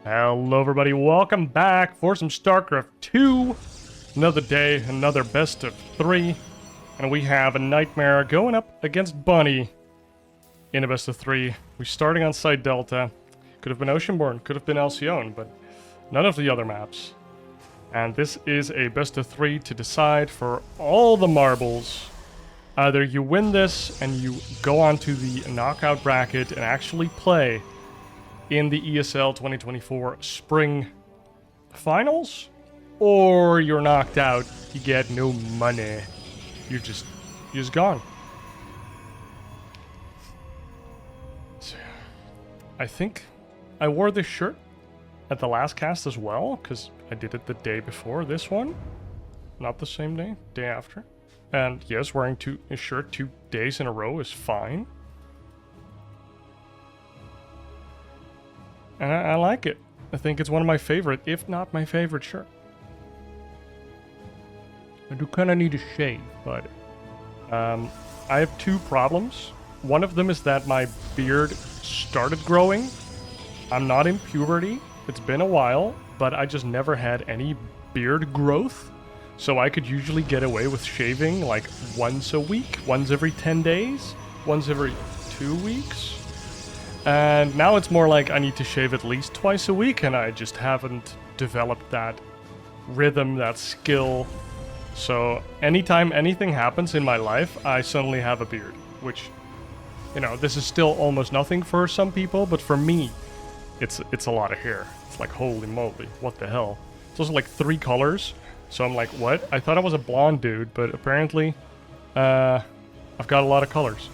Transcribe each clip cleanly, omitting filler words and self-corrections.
Hello everybody, welcome back for some StarCraft 2. Another day, another best of 3. And we have a Nightmare going up against Bunny in a best of 3. We're starting on Site Delta. Could have been Oceanborn, could have been Alcyone, but none of the other maps. And this is a best of 3 to decide for all the marbles. Either you win this and you go on to the knockout bracket and actually play in the ESL 2024 Spring Finals, or you're knocked out, you get no money. You're just gone. So, I think I wore this shirt at the last cast as well, because I did it the day before this one. Not the same day, day after. And yes, wearing a shirt 2 days in a row is fine. And I like it. I think it's one of my favorite, if not my favorite shirt. I do kind of need a shave, but I have 2 problems. One of them is that my beard started growing. I'm not in puberty. It's been a while, but I just never had any beard growth. So I could usually get away with shaving like once a week, once every 10 days, once every 2 weeks. And now it's more like I need to shave at least twice a week, and I just haven't developed that rhythm, that skill. So anytime anything happens in my life, I suddenly have a beard, which, you know, this is still almost nothing for some people, but for me, it's a lot of hair. It's like, holy moly, what the hell? It's also like 3 colors, so I'm like, what? I thought I was a blonde dude, but apparently, I've got a lot of colors.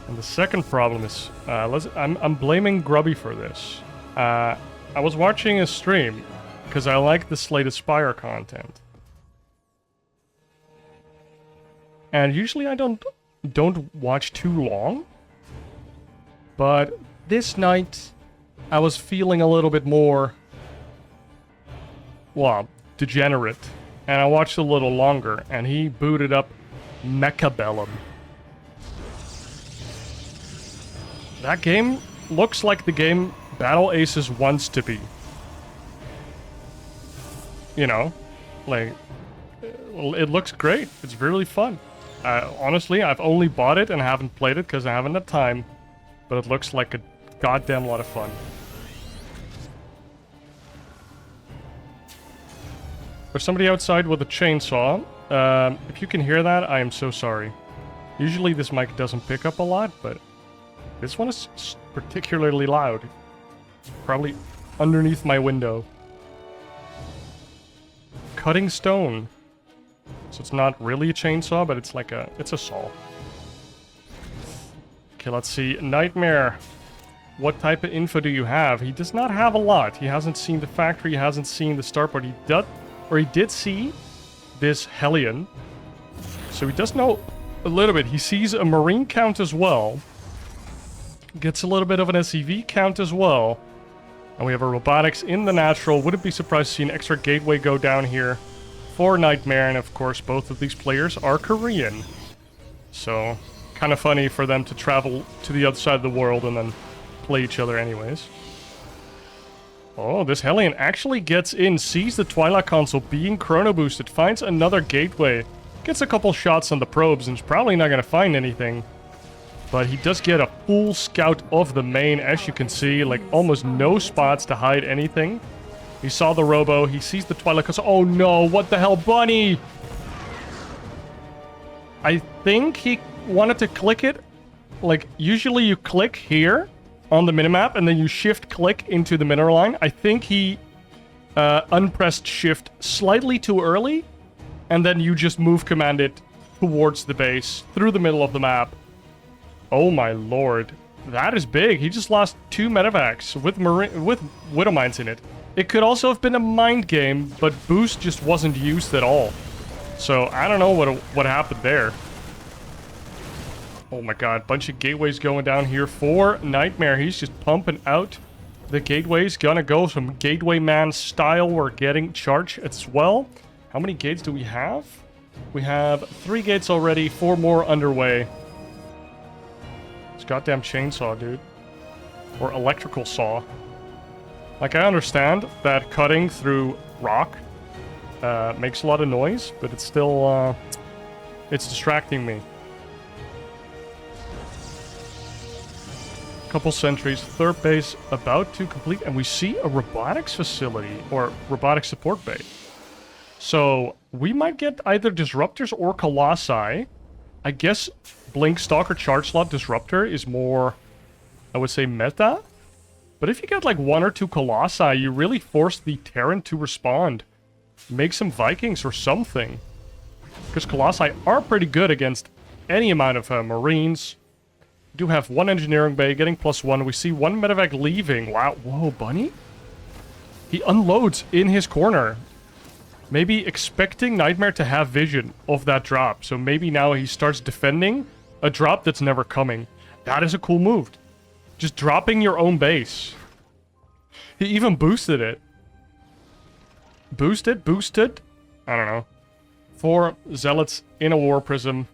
And the second problem is, I'm blaming Grubby for this. I was watching a stream, because I like the Slay the Spire content. And usually I don't watch too long. But this night, I was feeling a little bit more, well, degenerate. And I watched a little longer, and he booted up Mechabellum. That game looks like the game Battle Aces wants to be. You know, like, it looks great. It's really fun. Honestly, I've only bought it and haven't played it because I haven't had time. But it looks like a goddamn lot of fun. There's somebody outside with a chainsaw. If you can hear that, I am so sorry. Usually this mic doesn't pick up a lot, but this one is particularly loud. Probably underneath my window. Cutting stone. So it's not really a chainsaw, but it's like it's a saw. Okay, let's see. Nightmare. What type of info do you have? He does not have a lot. He hasn't seen the factory, he hasn't seen the starport. He did see this Hellion. So he does know a little bit. He sees a marine count as well. Gets a little bit of an SCV count as well. And we have a robotics in the natural. Wouldn't be surprised to see an extra gateway go down here for Nightmare. And of course, both of these players are Korean. So, kind of funny for them to travel to the other side of the world and then play each other anyways. Oh, this Hellion actually gets in, sees the Twilight console being chrono boosted, finds another gateway, gets a couple shots on the probes, and is probably not going to find anything. But he does get a full scout of the main, as you can see, like almost no spots to hide anything. He saw the robo, he sees the Twilight console. Oh no, what the hell, Bunny? I think he wanted to click it. Like, usually you click here on the minimap, and then you shift-click into the mineral line. I think he unpressed shift slightly too early, and then you just move command it towards the base, through the middle of the map. Oh my lord. That is big. He just lost 2 medevacs with Widow Mines in it. It could also have been a mind game, but boost just wasn't used at all. So, I don't know what happened there. Oh my god, bunch of gateways going down here for Nightmare. He's just pumping out the gateways. Gonna go some gateway man style. We're getting charged as well. How many gates do we have? We have 3 gates already, 4 more underway. This goddamn chainsaw, dude. Or electrical saw. Like, I understand that cutting through rock makes a lot of noise, but it's still, it's distracting me. Couple sentries, third base about to complete, and we see a robotics facility, or robotic support bay. So, we might get either Disruptors or Colossi. I guess Blink Stalker Charge Slot Disruptor is more, I would say, meta. But if you get like 1 or 2 Colossi, you really force the Terran to respond. Make some Vikings or something. Because Colossi are pretty good against any amount of Marines. We do have 1 Engineering Bay getting +1. We see 1 Medevac leaving. Wow. Whoa, Bunny? He unloads in his corner. Maybe expecting Nightmare to have vision of that drop. So maybe now he starts defending a drop that's never coming. That is a cool move. Just dropping your own base. He even boosted it. Boosted? I don't know. 4 Zealots in a War Prism.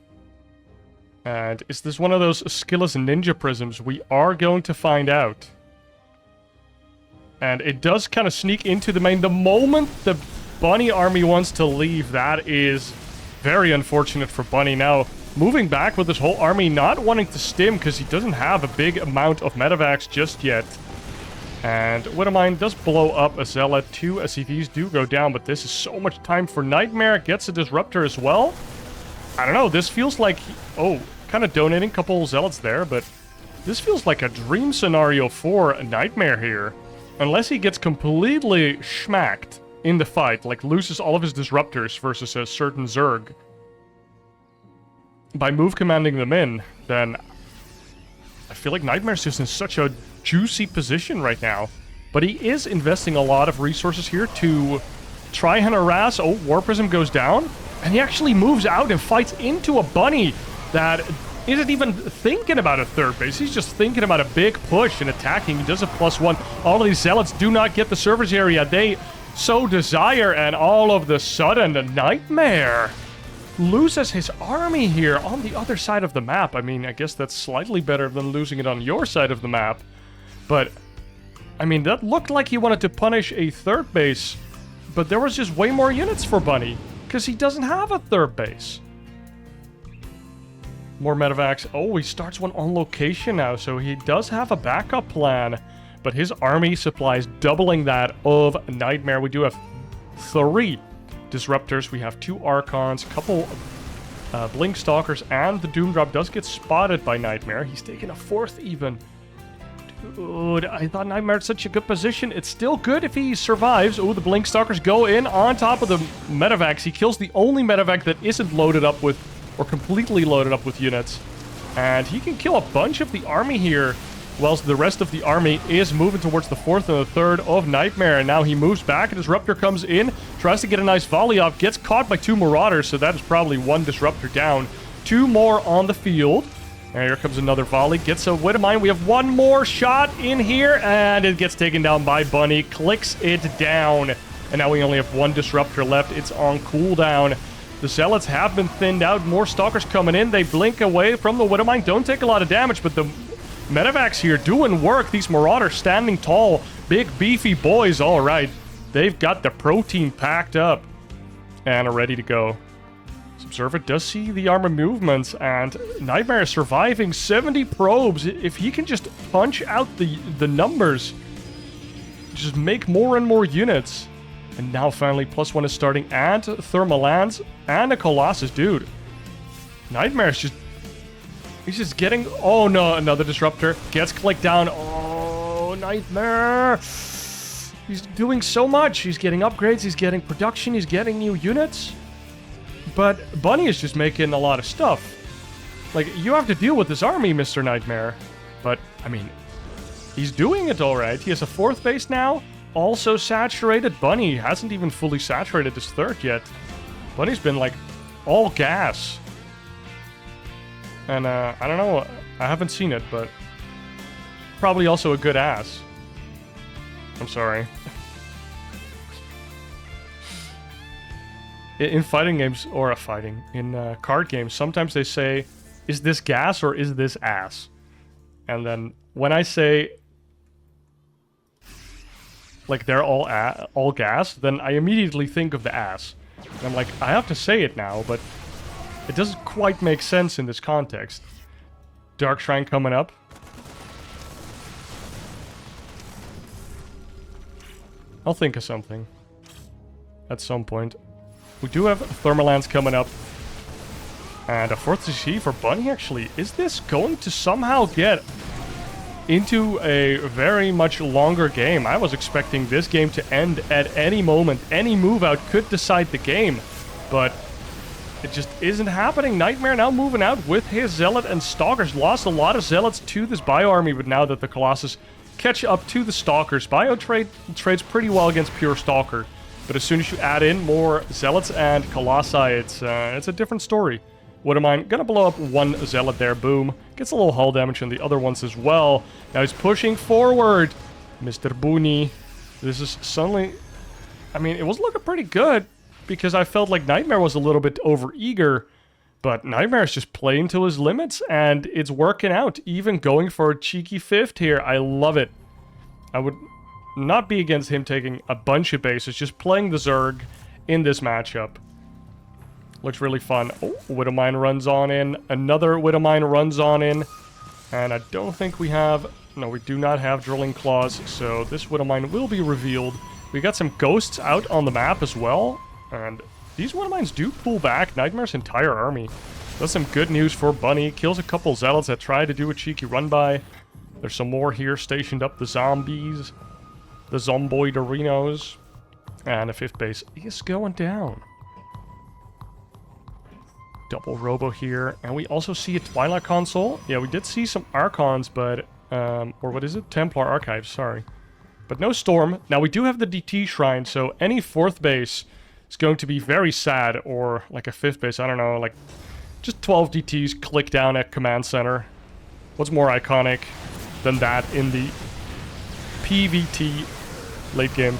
And is this one of those skillless ninja prisms? We are going to find out. And it does kind of sneak into the main. The moment the Bunny army wants to leave, that is very unfortunate for Bunny. Now, moving back with his whole army, not wanting to stim because he doesn't have a big amount of medevacs just yet. And Widowmine does blow up a Zealot. 2 SCVs do go down, but this is so much time for Nightmare. Gets a Disruptor as well. I don't know, this feels like... Oh, kind of donating a couple Zealots there, but this feels like a dream scenario for Nightmare here. Unless he gets completely schmacked in the fight, like loses all of his Disruptors versus a certain Zerg. By move commanding them in, then I feel like Nightmare's just in such a juicy position right now. But he is investing a lot of resources here to try and harass. Oh, War Prism goes down. And he actually moves out and fights into a Bunny that isn't even thinking about a third base. He's just thinking about a big push and attacking. He does a +1. All of these Zealots do not get the service area they so desire. And all of the sudden, the Nightmare loses his army here on the other side of the map. I mean, I guess that's slightly better than losing it on your side of the map. But, I mean, that looked like he wanted to punish a third base. But there was just way more units for Bunny. Because he doesn't have a third base. More medevacs. Oh, he starts one on location now, so he does have a backup plan. But his army supplies doubling that of Nightmare. We do have 3 Disruptors. We have 2 Archons, a couple Blink Stalkers, and the Doom Drop does get spotted by Nightmare. He's taken a 4th even. Dude, I thought Nightmare had such a good position. It's still good if he survives. Oh, the Blink Stalkers go in on top of the medevacs. He kills the only medevac that isn't loaded up with, or completely loaded up with units. And he can kill a bunch of the army here, whilst the rest of the army is moving towards the 4th and the 3rd of Nightmare. And now he moves back. A Disruptor comes in, tries to get a nice volley off, gets caught by 2 Marauders, so that is probably 1 Disruptor down. 2 more on the field. And here comes another volley. Gets a Widowmine. We have 1 more shot in here. And it gets taken down by Bunny. Clicks it down. And now we only have 1 Disruptor left. It's on cooldown. The Zealots have been thinned out. More Stalkers coming in. They blink away from the Widowmine. Don't take a lot of damage, but the medevacs here doing work. These Marauders standing tall. Big, beefy boys. All right. They've got the protein packed up and are ready to go. Observer does see the armor movements, and Nightmare is surviving 70 probes. If he can just punch out the numbers, just make more and more units. And now finally +1 is starting, and Thermal Lands, and a Colossus. Dude, Nightmare's just... He's just getting... Oh no, another Disruptor. Gets clicked down. Oh, Nightmare! He's doing so much. He's getting upgrades, he's getting production, he's getting new units. But Bunny is just making a lot of stuff. Like, you have to deal with this army, Mr. Nightmare. But, I mean, he's doing it all right. He has a 4th base now. Also saturated. Bunny hasn't even fully saturated his 3rd yet. Bunny's been, like, all gas. And, I don't know. I haven't seen it, but... Probably also a good ass. I'm sorry. In fighting games, or in card games, sometimes they say, is this gas or is this ass? And then when I say like they're all gas, then I immediately think of the ass. And I'm like, I have to say it now, but it doesn't quite make sense in this context. Dark Shrine coming up. I'll think of something at some point. We do have Thermalance coming up. And a 4th CC for Bunny, actually. Is this going to somehow get into a very much longer game? I was expecting this game to end at any moment. Any move out could decide the game. But it just isn't happening. Nightmare now moving out with his Zealot and Stalkers. Lost a lot of Zealots to this Bio army, but now that the Colossus catch up to the Stalkers, Bio trades pretty well against pure Stalker. But as soon as you add in more Zealots and Colossi, it's a different story. Widowmine gonna blow up one Zealot there, boom. Gets a little hull damage on the other ones as well. Now he's pushing forward. Mr. Booney. This is suddenly... I mean, it was looking pretty good, because I felt like Nightmare was a little bit over-eager. But Nightmare's just playing to his limits, and it's working out. Even going for a cheeky 5th here. I love it. I would not be against him taking a bunch of bases, just playing the Zerg in this matchup. Looks really fun. Oh, Widowmine runs on in. Another Widowmine runs on in. And I don't think we have... No, we do not have Drilling Claws, so this Widowmine will be revealed. We got some ghosts out on the map as well. And these Widowmines do pull back Nightmare's entire army. That's some good news for Bunny. Kills a couple Zealots that try to do a cheeky run-by. There's some more here stationed up. The zombies. The Zomboiderinos. And a 5th base is going down. Double Robo here. And we also see a Twilight console. Yeah, we did see some Archons, but... or what is it? Templar Archives, sorry. But no Storm. Now, we do have the DT Shrine, so any 4th base is going to be very sad. Or like a 5th base, I don't know, like... Just 12 DTs click down at Command Center. What's more iconic than that in the PvT late game?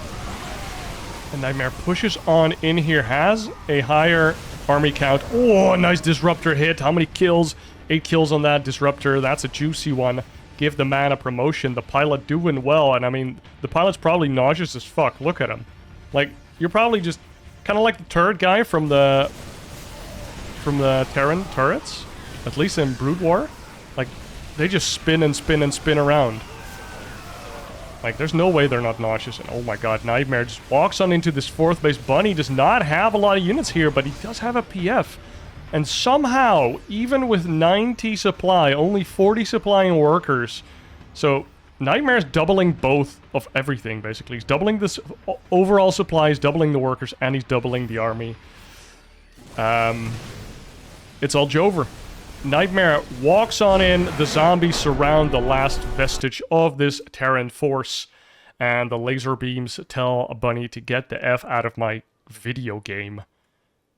And Nightmare pushes on in here. Has a higher... army count. Oh, a nice Disruptor hit. How many kills? 8 kills on that Disruptor. That's a juicy one. Give the man a promotion. The pilot doing well. And I mean, the pilot's probably nauseous as fuck. Look at him. Like, you're probably just kind of like the turret guy from the Terran turrets. At least in Brood War. Like, they just spin and spin and spin around. Like, there's no way they're not nauseous. And oh my god, Nightmare just walks on into this 4th base. Bunny does not have a lot of units here, but he does have a PF. And somehow, even with 90 supply, only 40 supplying workers. So, Nightmare's doubling both of everything, basically. He's doubling this overall supplies, doubling the workers, and he's doubling the army. It's all Jover. Nightmare walks on in, the zombies surround the last vestige of this Terran force, and the laser beams tell Bunny to get the F out of my video game.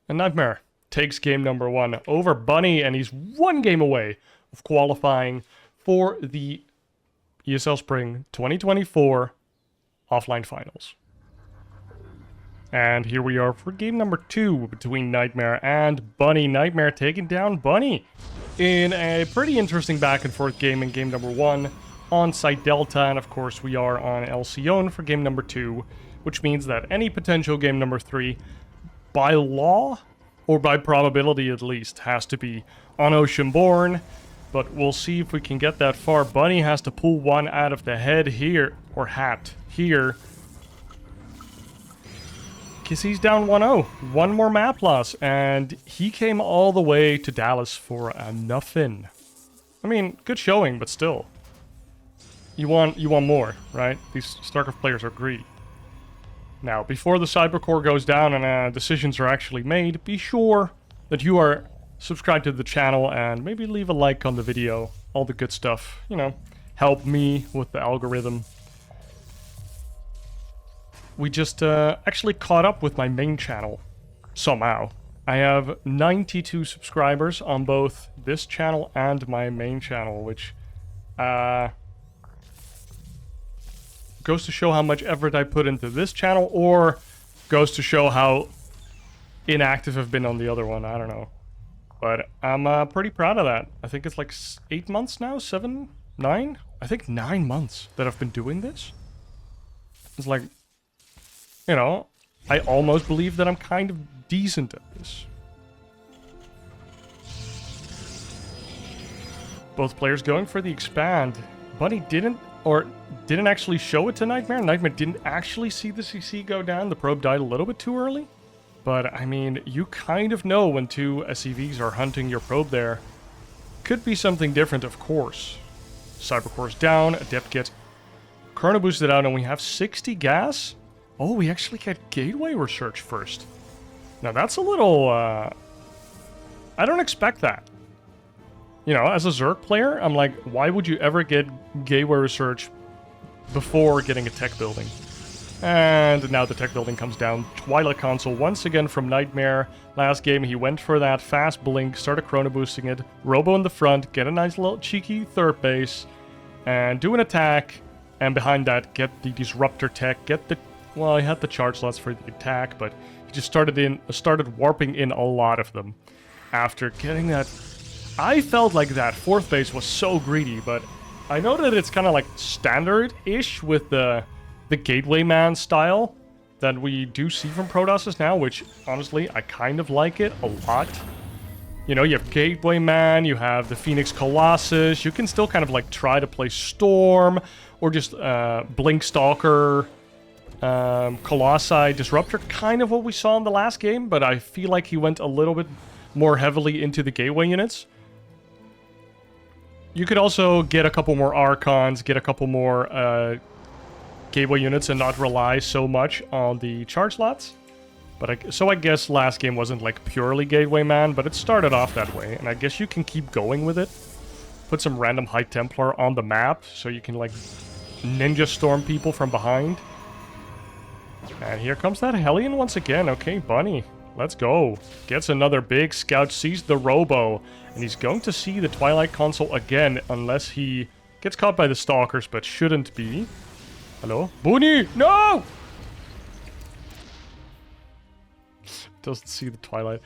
And Nightmare takes game number 1 over Bunny, and he's 1 game away of qualifying for the ESL Spring 2024 offline finals. And here we are for game number 2 between Nightmare and Bunny. Nightmare taking down Bunny in a pretty interesting back and forth game in game number 1 on Site Delta. And of course we are on Alcyone for game number 2, which means that any potential game number 3, by law, or by probability at least, has to be on Oceanborn. But we'll see if we can get that far. Bunny has to pull one out of the head here, or hat here. Because he's down 1-0. 1 more map loss. And he came all the way to Dallas for a nothing. I mean, good showing, but still. You want more, right? These StarCraft players are greedy. Now, before the Cybercore goes down and decisions are actually made, be sure that you are subscribed to the channel and maybe leave a like on the video. All the good stuff. You know, help me with the algorithm. We just actually caught up with my main channel, somehow. I have 92 subscribers on both this channel and my main channel, which goes to show how much effort I put into this channel, or goes to show how inactive I've been on the other one, I don't know. But I'm pretty proud of that. I think it's like 8 months now, 7, 9? I think 9 months that I've been doing this. It's like you know, I almost believe that I'm kind of decent at this. Both players going for the expand. Bunny didn't actually show it to Nightmare. Nightmare didn't actually see the CC go down. The probe died a little bit too early. But, I mean, you kind of know when two SCVs are hunting your probe there. Could be something different, of course. Cybercore's down. Adept gets Chrono boosted out, and we have 60 gas. Oh, we actually get Gateway Research first. Now, that's a little... I don't expect that. You know, as a Zerg player, I'm like, why would you ever get Gateway Research before getting a tech building? And now the tech building comes down. Twilight Console once again from Nightmare. Last game, he went for that fast blink, started chrono boosting it. Robo in the front, get a nice little cheeky third base, and do an attack. And behind that, get the disruptor tech, get the... Well, he had the charge slots for the attack, but he just started warping in a lot of them. After getting that... I felt like that fourth base was so greedy, but I know that it's kind of like standard-ish with the Gateway Man style that we do see from Protosses now, which, honestly, I kind of like it a lot. You know, you have Gateway Man, you have the Phoenix Colossus, you can still kind of like try to play Storm, or just Blink Stalker, Colossi, Disruptor, kind of what we saw in the last game, but I feel like he went a little bit more heavily into the Gateway units. You could also get a couple more Archons, get a couple more Gateway units and not rely so much on the charge slots. But so I guess last game wasn't like purely Gateway Man, but it started off that way. And I guess you can keep going with it. Put some random High Templar on the map so you can like ninja storm people from behind. And here comes that Hellion once again. Okay, Bunny, let's go. Gets another big scout, sees the Robo, and he's going to see the Twilight Console again unless he gets caught by the Stalkers, but shouldn't be. Hello? Bunny! No! Doesn't see the Twilight.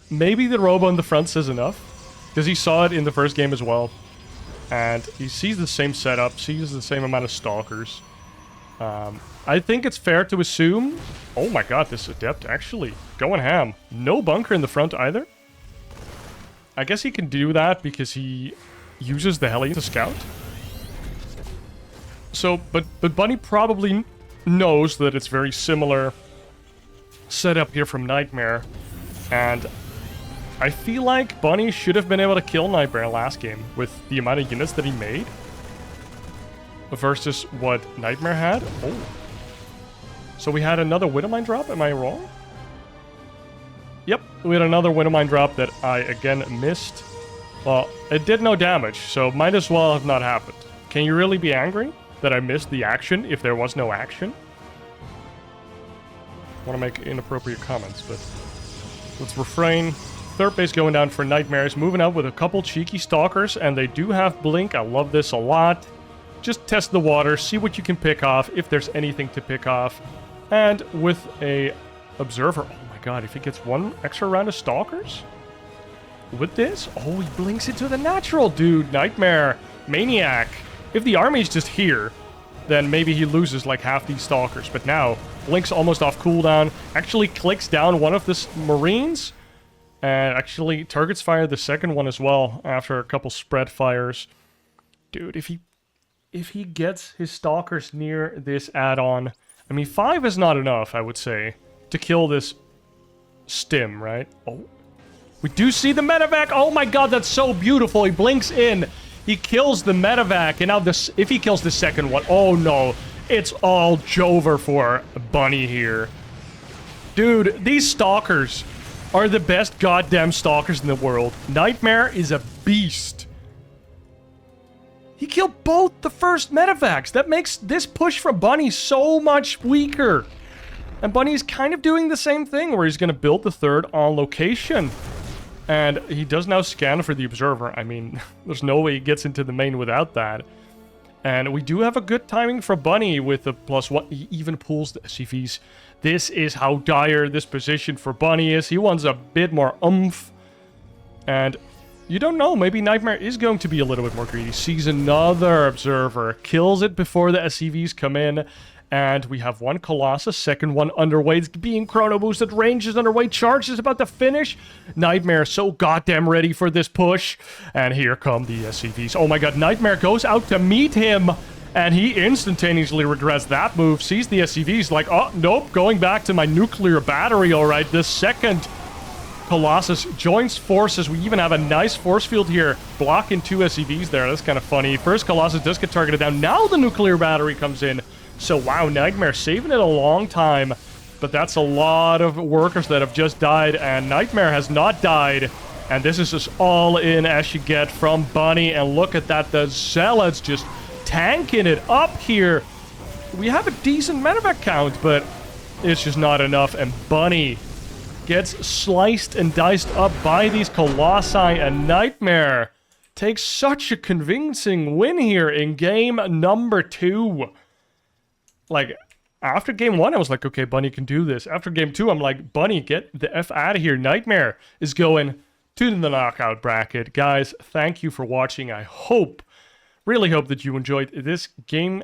Maybe the Robo in the front says enough. Because he saw it in the first game as well. And he sees the same setup, sees the same amount of Stalkers. I think it's fair to assume... Oh my god, this Adept actually going ham. No bunker in the front either. I guess he can do that because he uses the Hellion to scout. So, but Bunny probably knows that it's very similar setup here from Nightmare. And I feel like Bunny should have been able to kill Nightmare last game with the amount of units that he made. Versus what Nightmare had. Oh. So we had another Widowmine drop, am I wrong? Yep, we had another Widowmine drop that I, again, missed. Well, it did no damage, so might as well have not happened. Can you really be angry that I missed the action if there was no action? I want to make inappropriate comments, but let's refrain. Third base going down for Nightmares, moving out with a couple cheeky Stalkers, and they do have Blink. I love this a lot. Just test the water, see what you can pick off, if there's anything to pick off. And with a Observer, oh my god, if he gets one extra round of Stalkers? With this? Oh, he blinks into the natural, dude. Nightmare. Maniac. If the army's just here, then maybe he loses like half these Stalkers. But now, Blink's almost off cooldown. Actually clicks down one of the Marines. And actually targets fire the second one as well after a couple spread fires. Dude, if he gets his Stalkers near this add-on... I mean, 5 is not enough, I would say, to kill this stim, right? Oh. We do see the medevac. Oh my god, that's so beautiful. He blinks in. He kills the medevac. And now this, if he kills the second one, oh no. It's all Jover for Bunny here. Dude, these Stalkers are the best goddamn Stalkers in the world. Nightmare is a beast. He killed both the first medevacs. That makes this push from Bunny so much weaker. And Bunny's kind of doing the same thing where he's going to build the third on location. And he does now scan for the Observer. I mean, there's no way he gets into the main without that. And we do have a good timing for Bunny with the +1. He even pulls the SCVs. This is how dire this position for Bunny is. He wants a bit more oomph. And... you don't know, maybe Nightmare is going to be a little bit more greedy. Sees another Observer, kills it before the SCVs come in, And we have one Colossus, second one underway. It's being chrono boosted. Range is underway. Charge is about to finish. Nightmare so goddamn ready for this push. And here come the SCVs. Oh my god, Nightmare goes out to meet him. And he instantaneously regrets that move. Sees the SCVs like, oh, nope, going back to my nuclear battery, all right. The second Colossus joins forces. We even have a nice force field here. Blocking 2 SCVs there. That's kind of funny. First Colossus does get targeted down. Now the nuclear battery comes in. So, wow, Nightmare saving it a long time. But that's a lot of workers that have just died. And Nightmare has not died. And this is just all in as you get from Bunny. And look at that. The Zealots just tanking it up here. We have a decent medevac count, but it's just not enough. And Bunny gets sliced and diced up by these Colossi. And Nightmare takes such a convincing win here in game number 2. Like, after game 1, I was like, okay, Bunny can do this. After game 2, I'm like, Bunny, get the F out of here. Nightmare is going to the knockout bracket. Guys, thank you for watching. I really hope that you enjoyed this game,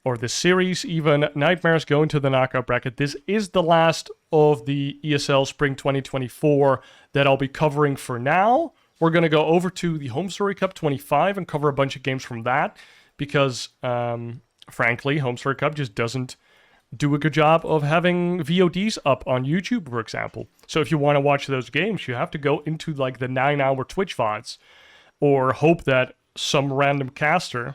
or this series even. Nightmare's going to the knockout bracket. This is the last of the ESL Spring 2024 that I'll be covering for now. We're going to go over to the Home Story Cup 25 and cover a bunch of games from that, because, frankly, Home Story Cup just doesn't do a good job of having VODs up on YouTube, for example. So if you want to watch those games, you have to go into, like, the 9-hour Twitch VODs, or hope that some random caster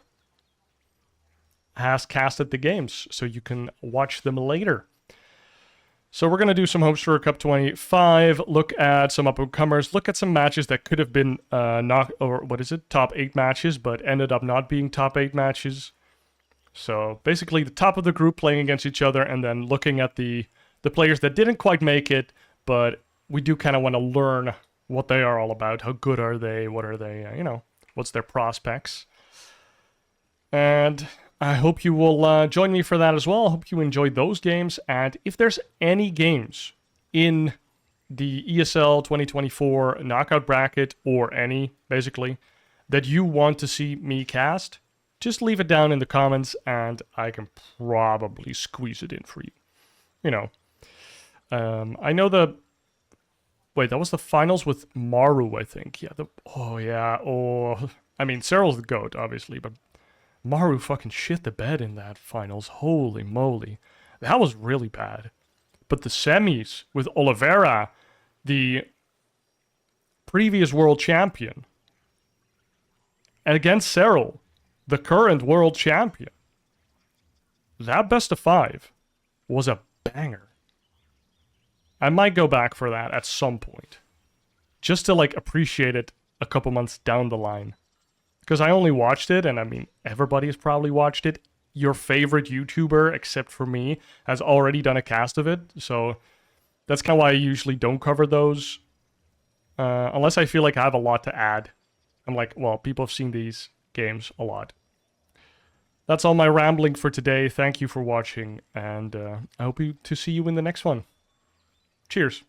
has casted the games so you can watch them later. So we're going to do some Home Story Cup 25, look at some up-and-comers, look at some matches that could have been top 8 matches, but ended up not being top 8 matches. So basically the top of the group playing against each other, and then looking at the players that didn't quite make it, but we do kind of want to learn what they are all about. How good are they? What are they, what's their prospects? And I hope you will join me for that as well. I hope you enjoyed those games. And if there's any games in the ESL 2024 knockout bracket, or any, basically, that you want to see me cast, just leave it down in the comments and I can probably squeeze it in for you. I know the... Wait, that was the finals with Maru, I think. Yeah, I mean, Cyril's the GOAT, obviously, but Maru fucking shit the bed in that finals. Holy moly. That was really bad. But the semis with Oliveira, the previous world champion, and against Cyril, the current world champion, that best of 5 was a banger. I might go back for that at some point, just to, like, appreciate it a couple months down the line. Because I only watched it, and I mean, everybody has probably watched it. Your favorite YouTuber, except for me, has already done a cast of it. So that's kind of why I usually don't cover those. Unless I feel like I have a lot to add. I'm like, well, people have seen these games a lot. That's all my rambling for today. Thank you for watching, and I hope to see you in the next one. Cheers.